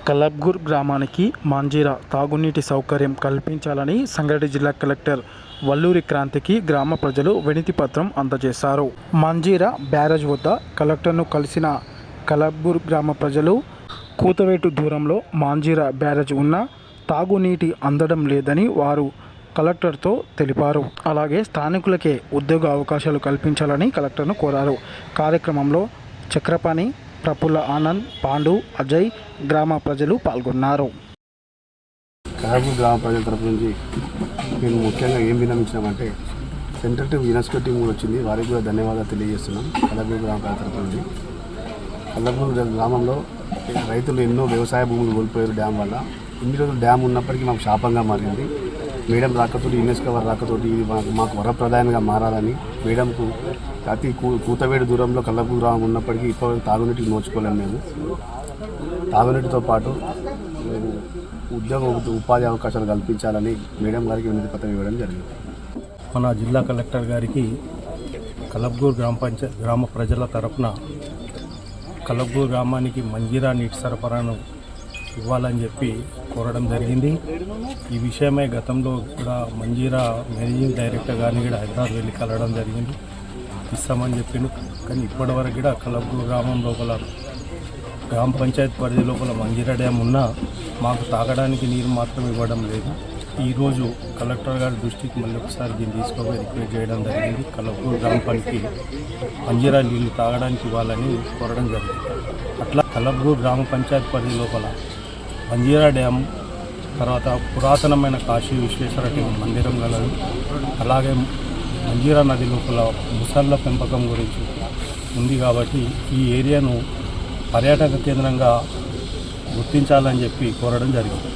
కలబ్గూర్ గ్రామానికి మాంజీరా తాగునీటి సౌకర్యం కల్పించాలని సంగారెడ్డి జిల్లా కలెక్టర్ వల్లూరి క్రాంతికి గ్రామ ప్రజలు వినతి పత్రం అందజేశారు. మాంజీరా బ్యారేజ్ వద్ద కలెక్టర్ను కలిసిన కలబ్గూర్ గ్రామ ప్రజలు కూతవేటు దూరంలో మాంజీరా బ్యారేజ్ ఉన్న తాగునీటి అందడం లేదని వారు కలెక్టర్తో తెలిపారు. అలాగే స్థానికులకే ఉద్యోగ అవకాశాలు కల్పించాలని కలెక్టర్ను కోరారు. కార్యక్రమంలో చక్రపాణి, ప్రఫుల్ల ఆనంద్, పాండు, అజయ్ గ్రామ ప్రజలు పాల్గొన్నారు. కలబ్గూర్ గ్రామ ప్రజల తరపు నుంచి మేము ముఖ్యంగా ఏం విన్నవించినామంటే సెంట్రల్ యునెస్కో టీం కూడా వచ్చింది, వారికి కూడా ధన్యవాదాలు తెలియజేస్తున్నాం. కలబ్గూర్ గ్రామ ప్రజల తరపు నుంచి కలబ్గూర్ గ్రామంలో రైతులు ఎన్నో వ్యవసాయ భూములు కోల్పోయారు డ్యామ్ వల్ల. ఇన్ని రోజులు డ్యామ్ ఉన్నప్పటికీ మాకు శాపంగా మారింది. మేడం రాకతోటి, యునెస్కో వారి రాకతోటి ఇది మాకు వరప్రదాయంగా మారాలని మేడంకు అతి కూతవేడు దూరంలో కలబ్గూర్ గ్రామం ఉన్నప్పటికీ ఇప్పటివరకు తాగునీటికి నోచుకోలేము. మేము తాగునీటితో పాటు ఉపాధి అవకాశాలు కల్పించాలని మేడం గారికి వినతి పత్రం ఇవ్వడం జరిగింది. మన జిల్లా కలెక్టర్ గారికి కలబ్గూర్ గ్రామ ప్రజల తరఫున కలబ్గూర్ గ్రామానికి మంజీరా నీటి సరఫరాను ఇవ్వాలని చెప్పి కోరడం జరిగింది. ఈ విషయమై గతంలో కూడా మంజీరా మేనేజింగ్ డైరెక్టర్ గారిని కూడా హైదరాబాద్ వెళ్ళి కలవడం జరిగింది, ఇస్తామని చెప్పిండు. కానీ ఇప్పటివరకు కూడా కలబ్గూర్ గ్రామం లోపల గ్రామ పంచాయతీ పరిధి లోపల మంజీరా డ్యామ్ ఉన్నా మాకు తాగడానికి నీరు మాత్రం ఇవ్వడం లేదు. ఈరోజు కలెక్టర్ గారి దృష్టికి మళ్ళీ ఒకసారి దీన్ని తీసుకొని రిక్వెస్ట్ చేయడం జరిగింది. కలబ్గూర్ గ్రామ పనికి మంజీరా నీళ్లు తాగడానికి ఇవ్వాలని కోరడం జరిగింది. అట్లా కలబ్గూర్ గ్రామ పంచాయతీ పరిధి లోపల మంజీరా డ్యామ్, తర్వాత పురాతనమైన కాశీ విశ్వేశ్వర మందిరం గలదు. అలాగే మంజీరా నది లోపల ముసళ్ళ పెంపకం గురించి ఉంది కాబట్టి ఈ ఏరియాను పర్యాటక కేంద్రంగా గుర్తించాలని చెప్పి కోరడం జరిగింది.